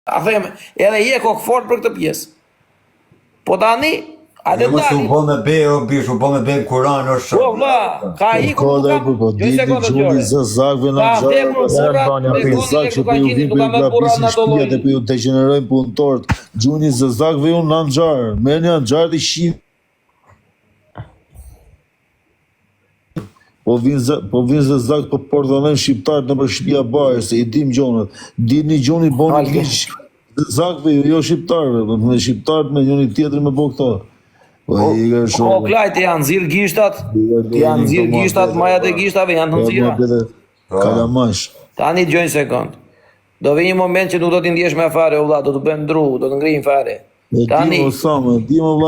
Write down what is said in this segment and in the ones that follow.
A them, edhe je kokë fort për këtë pjesë. Po tani, a dhe mos u bë me be, o bish, u bë me be Kur'an o shok. Po vlla, ka iku po di gjuni zëzakve në zak që po ju vin për glabisin shtëpia dhe po ju degenerojnë punëtorët. Gjuni zëzakve unë në nxarë, merrni nxarë të shih. Po vin zëzak po pordonojnë shqiptarët në për shtëpia Bajër, se i dim gjonat. Dini gjuni boni ligj zëzakve, jo shqiptarëve, me shqiptarët me njëri tjetrin me bo këto. Po klajt janë nxirr gishtat, majat e gishtave janë të nxirra. Kalamash. Tani dëgjoj një sekond. Do vi një moment që nuk do t'i ndjesh me fare, o vlla, do të bëjmë ndru, do të ngrijmë fare. Tani,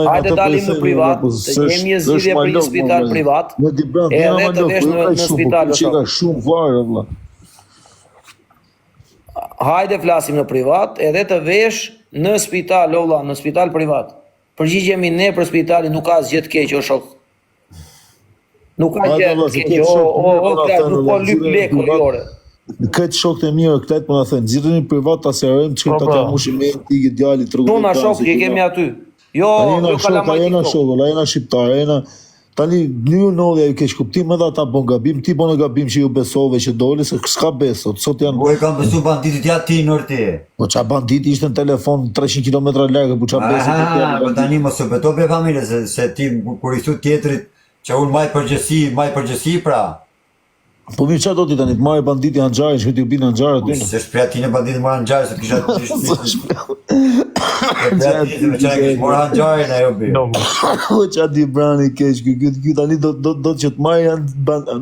hajde dalim në privat, të jemi një zgjidhje për një spital privat, edhe të vesh në spital. Shumë varë, vlla. Hajde flasim në privat, edhe të vesh në spital, o vlla, në spital privat. Përgjigjemi ne për spitalin, nuk ka asgjë të keq o shok. Nuk ka gjë të keq, nuk po lyp lekë orë. Këtë shokët e mirë këtë po na thënë, nxirrni privat ta serojmë çka ta mushim me t'i djalit rrugën. Puna shok që kemi aty. Jo, Ajena shok, ajena shqiptar, ajena tani ju nolli ai keq kuptim edhe ata bon gabim, ti bon gabim që ju besove që doli se s'ka beso, sot janë. Po e kanë besu banditit ja ti norti. Po ça banditi ishte në telefon 300 km larg, po ça beso. Po tani mos u beto be familje se ti kur i thu tjetrit që unë maj përgjësi pra. Po mi qa do ti tani, marrë banditi Anxharin, që ti u binë Anxhar aty? Se shpria ti në banditi marrë Anxharin, se kisha të shpria ti me qëna kishë marrë Anxharin, ajo binë. Po qa di brani keq, kjo tani do që të marrë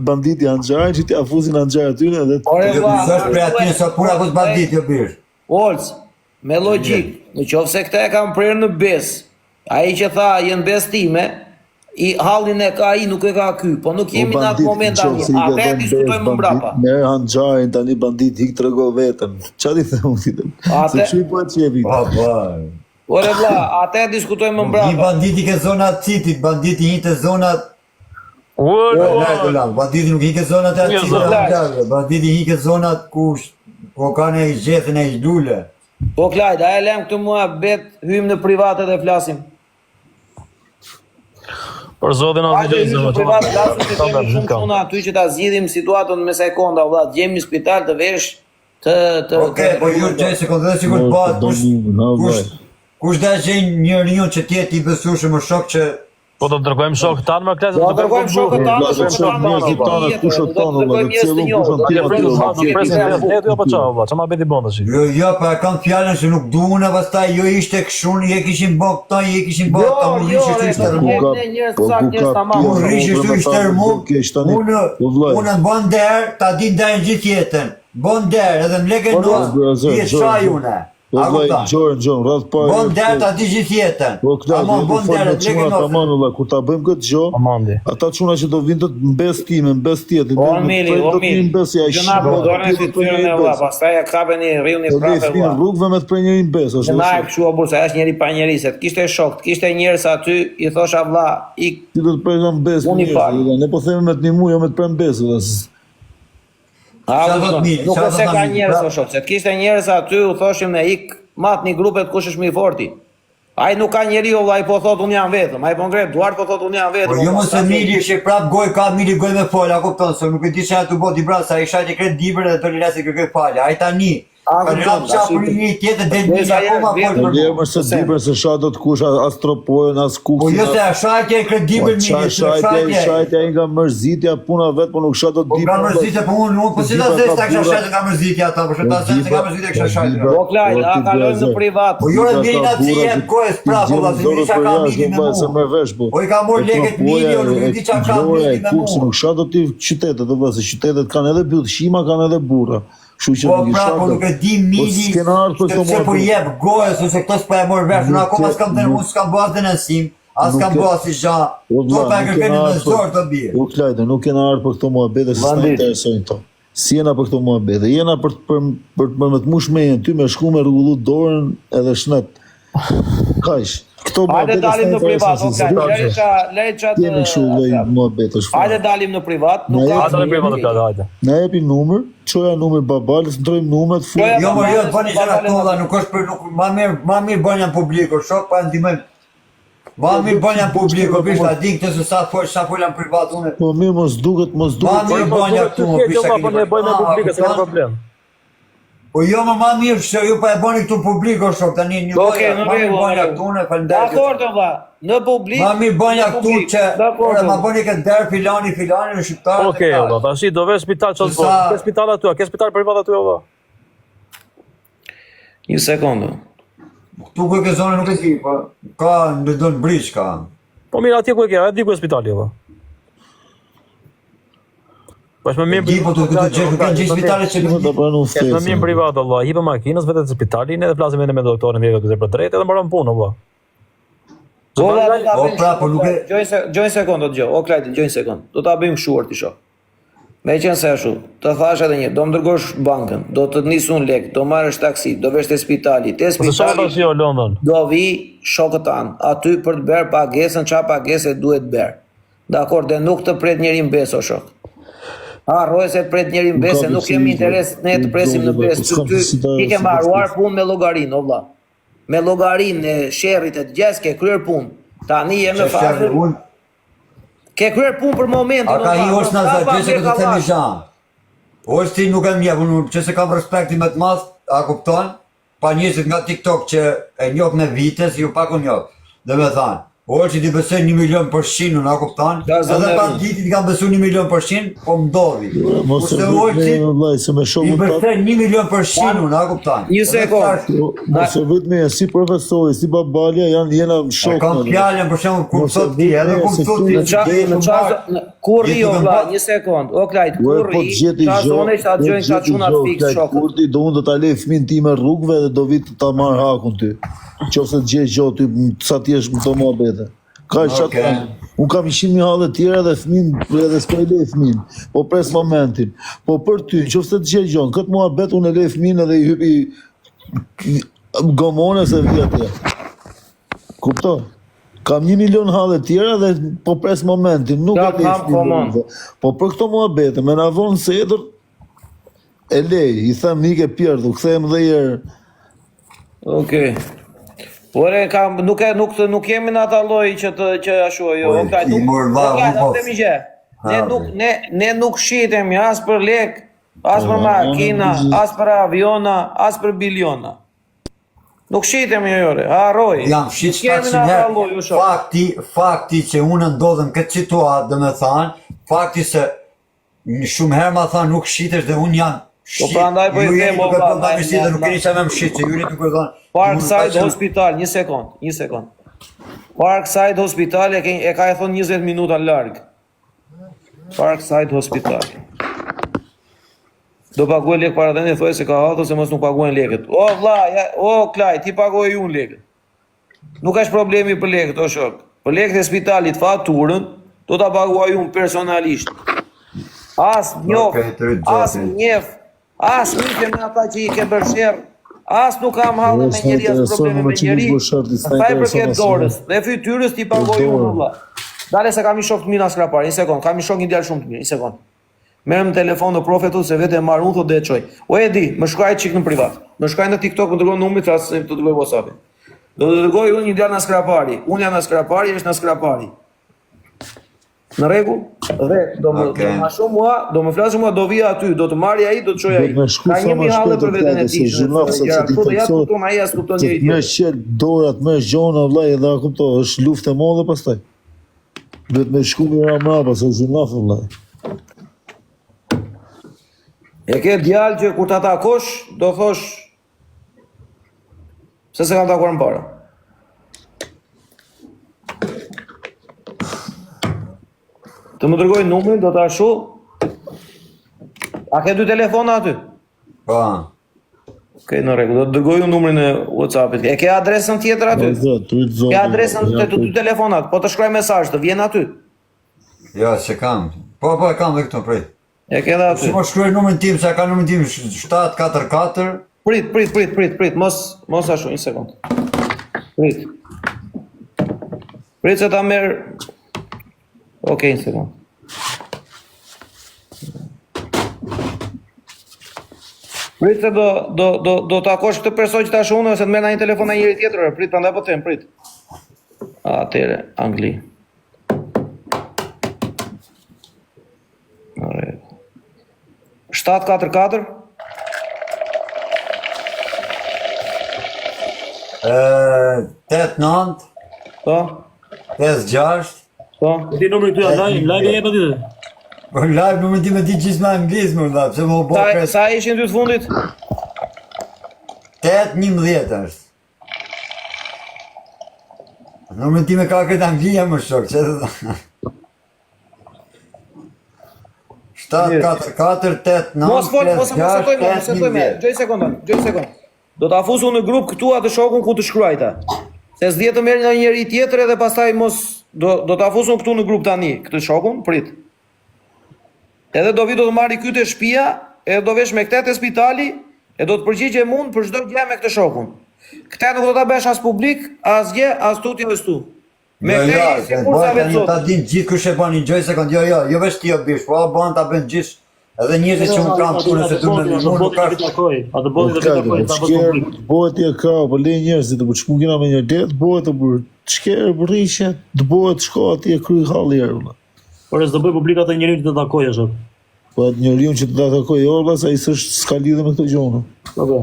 banditi Anxharin, që ti afuzin Anxhar aty në dhe... Se shpria ti nësa pura kus banditi, jo binë. Olc, me logik, në qofë se këta e kam prerë në bes, a i që tha jenë bes time, i hallin e ka i nuk e ka ky, po nuk jemi në atë moment tani, atë e diskutojmë më mbrapa. Merë Anxharin tani bandit hik të rego vetën, qa di thëmë ti të? Se që i po e qevi? Ore vla, atë e diskutojmë më mbrapa. Një banditi ke zonat citit, banditi një të zonat... Banditi nuk një ke zonat e citit, banditi një ke zonat ku ka në i gjethen e i dule. Po Klajt, a e lem këtu mua bet, hymë në private dhe flasim. Për zotin as dhe gjejmë aty që ta zgjidhim situatën me sekonda, vlla, gjejmë një spital të vesh të Okej, po ju gjej sekondë sigurt bëhet. Kush do të gjej një rion që ti i besueshëm më shok që po do të dërgojmë shokët tanë më klasë. Do të dërgojmë shokët tanë, kushot tonë, çama bëti bën tash. Jo, pa kam fjalën se nuk duan e pastaj jo ishte këshun, je kishin bë këto, je kishin bë këto, unë ishte ishte unë bën der, ta di ndaj gjithë jetën. Bën der, edhe në lekë nos, ti e çaj unë. Po vllai Gjorgjon, rreth parë. Bon der ta di gjithë jetën. Ama bon der të lekë nos. Kur ta bëjmë këtë gjë, ata çuna që do vinë të mbes time, mbes tjetër, do të vinë mbes ja shit. Do dorën si tyren e vlla, pastaj ja kapeni rriuni prapë vlla. Rrugëve me të prej njëri mbes, është. Na e kshu apo sa është njëri pa njerëzit. Kishte shok, kishte njerëz aty, i thosha vlla, ik ti do të prej mbes. Ne po themi me të nimu, jo me të prej mbes vlla. Nuk e se ka njerëz o shok, se të kishte njerëz aty, u thoshim ne ik matni grupet kush është më i forti. Ai nuk ka njeriu vllai, po thot unë jam vetëm, ai po ngret duart po thot unë jam vetëm. Po jo mos e mili që prap goj ka mili goj me fol, a kupton se nuk e di se aty bot i bra sa i shajtë kret dibër dhe doli lasë kërkoj falë. Ai tani ka çapur një tjetër del mi akoma fol. Jo se dibër se sha do të kush as tropojën as kush. Po jo se shajtë kret dibër mi, shajtë ai nga mërzitja puna vet, po nuk sha do dibër. Po nga mërzitja po unë po si ta zes ta kisha shajtë nga mërzitja ata, po ta zes nga mërzitja kisha shajtë. Po Klajt, a kalojmë në privat. Po jo vjen aty jep kohës prapë, valla, se di çka ka mili me mua. Po i ka marr lekët milion, nuk di çka ka mili me mua. Nuk sha do ti qytetet, do vëse qytetet kanë edhe byllshima, kanë edhe burra. Po prapë nuk e di mili. Se po jep gojës ose këto s'po e mor vesh, unë akoma s'kam dhënë, unë s'kam bërë dënësim, as kam bërë si gja. To pa kërkeni në zor të bie. U Klajt, nuk kena ardhur për këto muhabete se s'na interesojnë to. Si jena për këto muhabete, jena për me të mush mejen, ty me shku me rrugullu dorën edhe shnet. Kaq. Hajde dalim në privat, leqa të... Jemi kështu lloj muhabet është. Hajde dalim në privat, nuk ka... Hajde në privat, hajde. Na jepi numër, çoja numër babalës, ndrojmë numrat, fut. Jo, më jo, bëni gjëra këto, nuk është për nuk më mirë bënja publiku, shok pa ndihmën. Ma mirë bënja publiku, bishta di këtë se sa folën privat unë. Po mirë mos duket. Ma mirë bënja këtu, bishta. Po ne bëjmë publike, s'ka problem. Po jo më ma mirë se ju pa e bëni këtu publiku, shok tani një Okej, në bënja rregull. këtu, falenderoj. Dakor valla, në publik. Ma mirë bënja këtu që Dakor. ma bëni këtë der filani në shqiptar. Okej, valla, tash do vesh spital çfarë bën? Ke spital aty, ke spital privat aty valla. Një sekondë. Këtu ku e ke zonë nuk e di, po ka në Don Bridge ka. Po mirë, atje ku e ke, a di ku është spitali valla. Bash më mirë. Di po të gjej, nuk kanë gjej spitale që Do bënu Është më mirë privat valla, hipë makinës vetë në spitalin edhe flasim me doktorin direkt të për drejtë edhe mbaron punën valla. Po pra, po nuk e... Gjojnë sekundë, dëgjoj. O Klajti, gjojnë sekundë. Do ta bëjmë kështu ti shoh. Me qenë se ashtu, të thash edhe një, do më dërgosh bankën, do të nisun lek, do marrësh taksi, do vesh te spitali, do vi shokët tanë, aty për të berë pagesën, qa pagese duhet berë. Dakor, dhe nuk të pret njeri në besë, o shok. Harroj se të pret njeri në besë, nuk kemi interes ne të presim në besë, ti ke marruar punë me llogarinë, o vlla. Me llogarinë e sherrit e të gjes, ke kryer punë. Tani je në fazë. Ke kryer punë për momentin. A ka i është në zërgjë që këtë të themi zhanë. është ti nuk e mjef, unë që se kam respekti me të madh, a kupton? Pa njësit nga TikTok që e njoh me vite, si ju pak u njoh. Dhe me thanë, që ti besoj 1 milion për shinë, unë a kupton? Edhe pa ditit kam besu 1 milion për shinë, po m'dodhi. Mos e vëtë se me shumë i besoj 1 milion për shinë, unë a kupton? Një sekundë. Mos e vëtë me si profesori, si babalja, jena shokë. Kam fjallën për shumë, kur thot ti, edhe kur thot ti, kurri o vla, një sekundë, o Klajt, kurri, qasone që atë gjojnë ka qunat fix shokë. Kurri do unë do t'a lej fëmin ti me rrugve dhe do vitë t'a marrë hakun ty. Qose të gjej gjotë, sa ti është më të mua bete. Ka qatë, unë kam 100.000 halë tjera dhe fëmin, edhe s'poj lej fëmin, po pres momentin. Po për ty, qose të gjej gjonë, këtë mua bete unë e lej fëmin edhe i hypi gomone se vjetëja. Kupto? Kam 1 milion halë tjera dhe po pres momentin, nuk e lej fëmin. Po për këto mua bete, me na vonë se edër, e lej, i them nike pjerdu, këthejmë dhe jerë. Okej. Ore, nuk jemi në ata loj që ashtu, jo, ne nuk shitemi as për lek, as për makina, as për aviona, as për biliona. Nuk shitemi jore, harroj. Jam shit shtak shumë fakti që unë ndodhem këtë situatë, dhe me thanë, fakti se shumë herë ma thanë nuk shitesh dhe unë janë po prandaj po i them o valla, nuk keni çfarë më mshit, se ju nuk e thon. Parkside Hospital, një sekond. Parkside Hospital e ka e thon 20 minuta larg. Parkside Hospital. Do paguaj lek para dhënë, thoj se ka hatur se mos nuk paguajnë lekët. O vlla, o Klaj, ti paguaj unë lekët. Nuk është problemi për lekët, o shok. Për lekët e spitalit faturën do ta paguaj unë personalisht. As një me ata që i ke bërshirë, as nuk kam halë me njeri, as probleme me njeri, ta i përket dorës, dhe fytyrës ti pagoj unë, valla. Dale se kam i shok të mirë nga skrapari, një sekund, kam i shok një djalë shumë të mirë, një sekund. Merëm telefon në profetu se vete e marrë unë, thot dhe e qoj. O e di, më shkaj qik në privat, më shkaj në TikTok, më dërgoj numrit, të dërgoj WhatsApp-in. Do të dërgoj unë një djalë nga skrapari, unë jam nga skrapari, është nga skrapari. Në rregull, dhe do më flasë mua, do vija aty, do të marrja ai, do të çojë ai. Ka 1.000 halë për veten e tij. Të më shqel dorat, më gjona vllai, edhe a kupto, është luftë e madhe pastaj. Duhet me shku me mbrapa se zhunaf vllai. E ke djalë që kur ta takosh, do thosh se kam takuar më parë. Të më dërgoj numrin, do të ashu. A ke 2 telefona aty? Pa. Okej, në rregull, do të dërgoj numrin e WhatsApp-it. E ke adresën tjetër aty? Ke adresën të 2 telefonat, po të shkruaj mesazh, të vjen aty. Ja, se kam. Po, e kam dhe këto, prej. E ke dhe aty. Si po shkruaj numrin tim, se ka numrin tim 744. Prit, mos ashu, një sekund. Prit. Prit se ta merr. Okej, një sekond. Prit se do të takosh këtë person që tash unë ose të merr në një telefon në njëri tjetër, prit prandaj po them, prit. Atëre, Angli. Ore. 744 8-9 Po, 5-6 po. Ti numri këtu live e jep aty. Po live nuk më di me di gjithë me anglisë më dha, pse më u bë kres. Sa ishin dy të fundit? 8-11 është. Nuk më di me ka këtë anglia më shok, që të tha. 7-4-4-8-9 Mos setojme, gjoj sekondë. Do ta fusu në grup këtu atë shokun ku të shkruajta. Se s'dje të merr nga njëri tjetër edhe pastaj mos do ta fusun këtu në grup tani, këtë shokun, prit. Edhe do vi do të marri ky te shtëpia, edhe do vesh me këtë te spitali, e do të përgjigjem unë për çdo gjë me këtë shokun. Këtë nuk do ta bësh as publik, as gjë, as tutje as tu. Me këtë sikur sa vetë ta din gjithë kush e bën një gjë sekond, jo vesh ti o bish, po bën ta bën gjithë. Edhe njerëzit që më kanë punë se duan në mund nuk ka. Atë bodi do të takoj ta bëj publik. Bëhet e ka, po le njerëzit të çmu kena me një det, bëhet të bër. Çker burriqe, të bëhet shko atje kry halli erë. Por s'do bëj publik atë njeriu që të takoj ashtu. Po atë njeriu që të takoj orlla sa ai s'ka lidhje me këtë gjë. Po.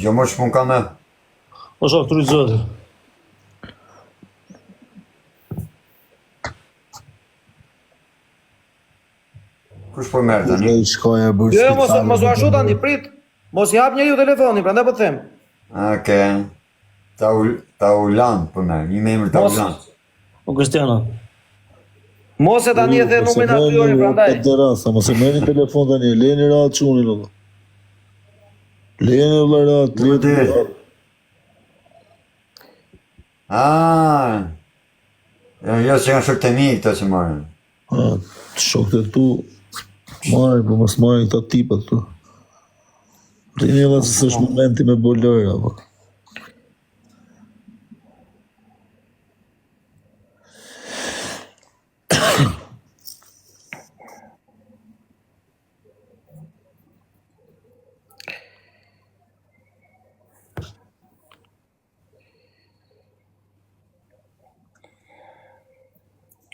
Jo më shpun kam. O shoh turi zot. Kush po merr tani? Ai shkoja bër. Jo, mos u ashtu tani, prit. Mos i hap njeriu telefonin, prandaj po them. Okej. Taulan po merr, një emër Taulan. O Cristiano. Mos e tani e the numrin aty prandaj. Terasa, mos e merrni telefon tani, leni rat çunin valla. Leni valla rat, leni. Jo që janë shok të mi këta që marrën. Shokët tu marrë, po mos marrë këta tipat tu. Rini edhe se s'është momenti me bolera, po.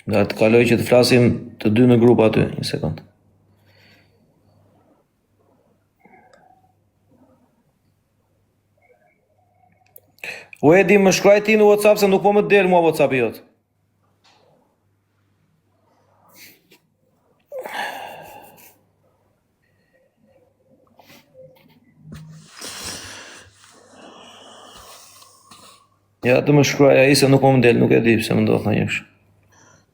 Nga të kaloj që të flasim të dy në grup aty, një sekund. U Edi, më shkruaj ti në WhatsApp se nuk po më del mua WhatsApp i jotë. Ja, të më shkruaj ai se nuk po më del, nuk e di pse më ndodh ndonjëherë.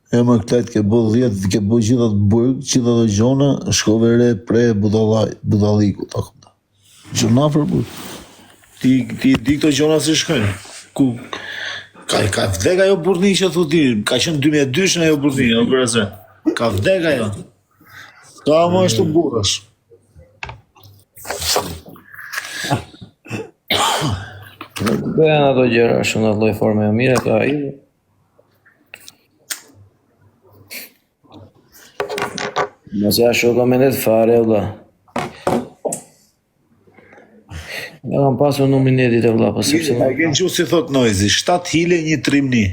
E më këtajt ke bo 10, ke bo gjithat burg, gjithat dhe gjona, shkove re pre budaliku, ta këmda. Gjona për burg. Ti di këto gjona si shkojnë. Ku, ka vdek ajo burni që thu ti, ka qenë 2002 në ajo burni, o bërëse. Ka vdek ajo. Ka më është të burrash. Bëjnë ato gjëra shumë në lloj forme e mire, ka ai. Mos ja shoh komentet fare valla. Ja kam pasur numrin e ditë valla, po sepse E kënë që si thot Noizi, 7 hile, 1 trimni.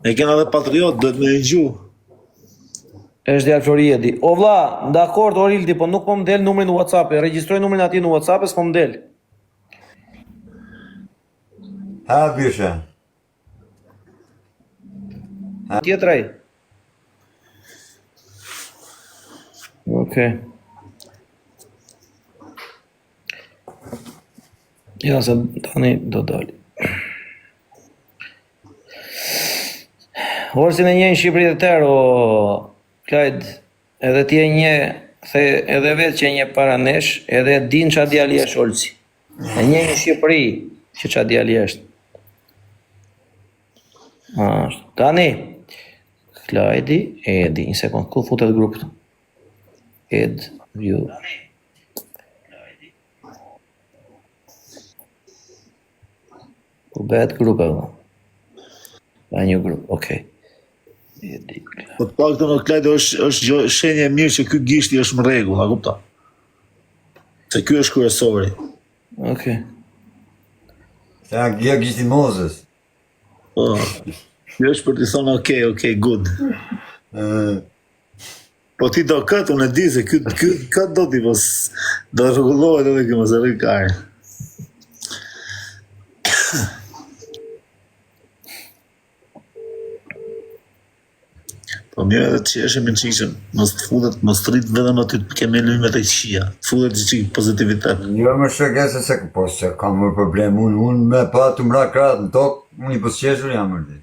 E kënë edhe patriot, do të me gju. është djalë Floriedi. O vlla, dakord Orildi, po nuk po më del numrin në WhatsApp, e regjistroj numrin atij në WhatsApp, s'po më del. Ha byshe. Tjetrej. Okej. Ja, se tani do dali. Orsin e një në Shqipëri të tërë, o Klajt, edhe ti e një, the edhe vetë që e një para nesh, edhe din qa djali është Olsi. E një në Shqipëri, që qa djali është. Tani, Klajdi, Edi, një sekund, ku futet grupë? Ed, view. Po bëhet grupe, vë. Në një grup, okej. Po të pak të në Klajdo është shenje e mirë që ky gishti është më rregull, a kupta? Se ky është kryesori. Okej. Se janë gjë gishti Mozes. Po, ky është për t'i thonë okej, good. Po ti do këtë, unë e di se këtë do t'i pos, do rregullohet edhe kjo mos e rri kare. Po mirë edhe të qeshim në qikëshën, mos të futet, mos të rritë vetëm aty të keme lujme të qia, të futet që qikë pozitivitet. Jo më shëgese se po se kam më problem, unë me pa të mra kratë në tokë, unë i posqeshur jam mërdi.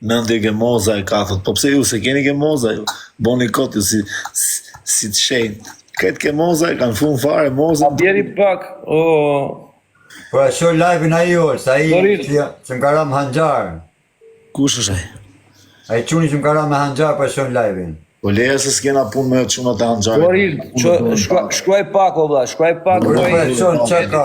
Nëndi gemoza e kafët, po pse ju se keni gemoza ju, boni kotë ju si të shenjë. Këtë gemoza e kanë funë fare, moza... A bjeri pak, Po e shoh live-in ai orë, sa ai që më ka ra me hanxar. Kush është ai? Ai çuni që më ka ra me hanxar po e shoh live-in. Po leja se s'kena punë me çunat e hanxarit. Doril, shkruaj pak o vlla, shkruaj pak. Po e shoh çka ka.